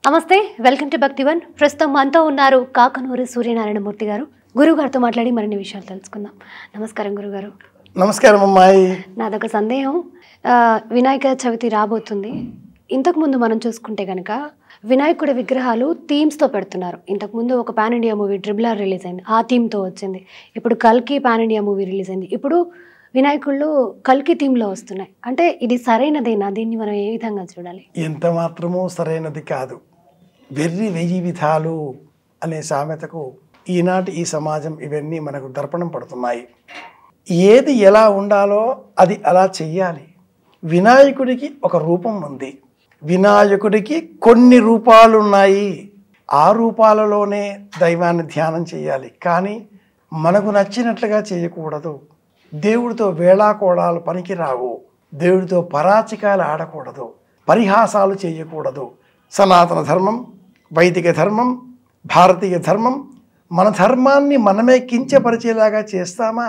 నమస్తే, welcome to Bhaktivan. ప్రస్తుతం మనతో ఉన్నారు కాకనూరి సూర్యనారాయణమూర్తి గారు. గురువు గారితో మాట్లాడి మరిన్ని విషయాలు తెలుసుకుందాం. నమస్కారం గురుగారు. నమస్కారం అమ్మాయి. నాదొక సందేహం. వినాయక చవితి రాబోతుంది. ఇంతకుముందు మనం చూసుకుంటే కనుక వినాయకుడి విగ్రహాలు థీమ్స్తో పెడుతున్నారు. ఇంతకుముందు ఒక pan India movie RRR release అయింది, ఆ థీమ్తో వచ్చింది. ఇప్పుడు కల్కి పాన్ ఇండియా మూవీ రిలీజ్ అయింది. ఇప్పుడు వినాయకుళ్ళు కల్కి థీమ్లో వస్తున్నాయి. అంటే ఇది సరైనదేనా? దీన్ని మనం ఏ విధంగా చూడాలి? ఎంత మాత్రమూ సరైనది కాదు. వెర్రి వెయ్యి విధాలు అనే సామెతకు ఈనాటి ఈ సమాజం ఇవన్నీ మనకు దర్పణం పడుతున్నాయి. ఏది ఎలా ఉండాలో అది అలా చెయ్యాలి. వినాయకుడికి ఒక రూపం ఉంది. వినాయకుడికి కొన్ని రూపాలు ఉన్నాయి. ఆ రూపాలలోనే దైవాన్ని ధ్యానం చేయాలి. కానీ మనకు నచ్చినట్లుగా చేయకూడదు. దేవుడితో వేళాకోళాలు పనికిరావు. దేవుడితో పరాచికాలు ఆడకూడదు. పరిహాసాలు చేయకూడదు. సనాతన ధర్మం, వైదిక ధర్మం, భారతీయ ధర్మం, మన ధర్మాన్ని మనమే కించపరిచేలాగా చేస్తామా?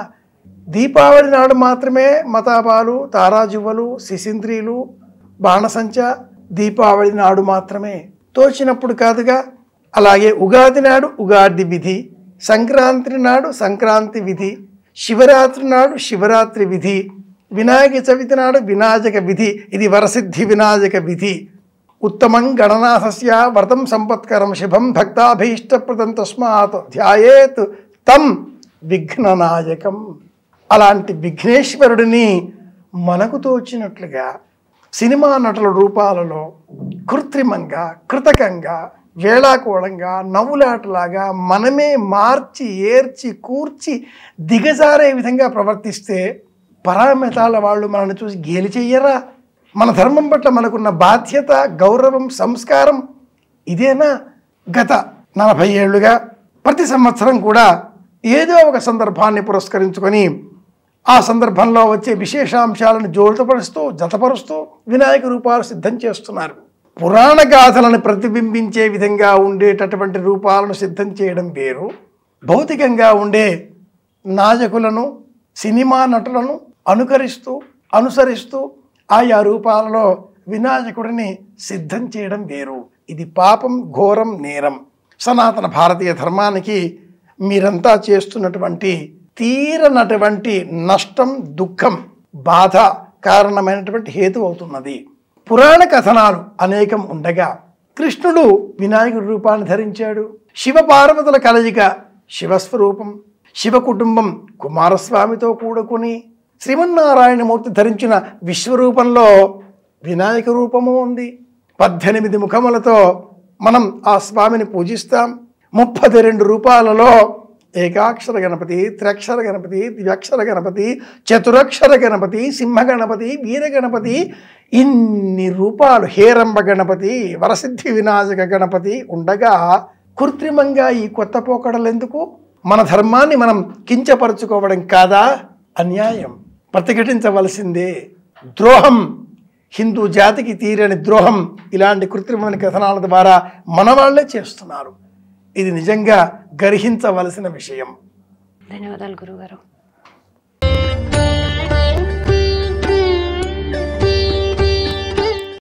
దీపావళి నాడు మాత్రమే మతాబాలు, తారాజువ్వలు, శిశింద్రీలు, బాణసంచ దీపావళి నాడు మాత్రమే, తోచినప్పుడు కాదుగా. అలాగే ఉగాది నాడు ఉగాది విధి, సంక్రాంతి నాడు సంక్రాంతి విధి, శివరాత్రి నాడు శివరాత్రి విధి, వినాయక చవితి నాడు వినాయక విధి. ఇది వరసిద్ధి వినాయక విధి. ఉత్తమం గణనాథస్య వ్రతం సంపత్కరం శుభం భక్తాభీష్టప్రదం తస్మాత్ ధ్యాయేత్ తం విఘ్ననాయకం. అలాంటి విఘ్నేశ్వరుడిని మనకు తోచినట్లుగా సినిమా నటుల రూపాలలో కృత్రిమంగా, కృతకంగా, వేళాకోళంగా, నవ్వులాటలాగా మనమే మార్చి ఏర్చి కూర్చి దిగజారే విధంగా ప్రవర్తిస్తే పరామితాల వాళ్ళు మనల్ని చూసి గేలి చెయ్యరా? మన ధర్మం పట్ల మనకున్న బాధ్యత, గౌరవం, సంస్కారం ఇదేనా? గత 40 ఏళ్లుగా ప్రతి సంవత్సరం కూడా ఏదో ఒక సందర్భాన్ని పురస్కరించుకొని ఆ సందర్భంలో వచ్చే విశేషాంశాలను జతపరుస్తూ వినాయక రూపాలు సిద్ధం చేస్తున్నారు. పురాణ గాథలను ప్రతిబింబించే విధంగా ఉండేటటువంటి రూపాలను సిద్ధం చేయడం వేరు. భౌతికంగా ఉండే నాయకులను, సినిమా నటులను అనుసరిస్తూ ఆయా రూపాలలో వినాయకుడిని సిద్ధం చేయడం వేరు. ఇది పాపం, ఘోరం, నేరం. సనాతన భారతీయ ధర్మానికి మీరంతా చేస్తున్నటువంటి తీరనటువంటి నష్టం, దుఃఖం, బాధ కారణమైనటువంటి హేతు అవుతున్నది. పురాణ కథనాలు అనేకం ఉండగా కృష్ణుడు వినాయకుడి రూపాన్ని ధరించాడు. శివ పార్వతుల కలయిక శివస్వరూపం. శివ కుటుంబం కుమారస్వామితో కూడుకుని శ్రీమన్నారాయణమూర్తి ధరించిన విశ్వరూపంలో వినాయక రూపము ఉంది. 18 ముఖములతో మనం ఆ స్వామిని పూజిస్తాం. 32 రూపాలలో ఏకాక్షర గణపతి, త్రక్షర గణపతి, ద్వ్యక్షర గణపతి, చతురక్షర గణపతి, సింహ గణపతి, వీర గణపతి, ఇన్ని రూపాలు, హేరంబ గణపతి, వరసిద్ధి వినాయక గణపతి ఉండగా కృత్రిమంగా ఈ కొత్త పోకడలు ఎందుకు? మన ధర్మాన్ని మనం కించపరుచుకోవడం కాదా? అన్యాయం, ప్రతిఘటించవలసిందే. ద్రోహం, హిందూ జాతికి తీరని ద్రోహం ఇలాంటి కృత్రిమైన కథనాల ద్వారా మన వాళ్ళే చేస్తున్నారు. ఇది నిజంగా గర్హించవలసిన విషయం. ధన్యవాదాలు గురుగారు.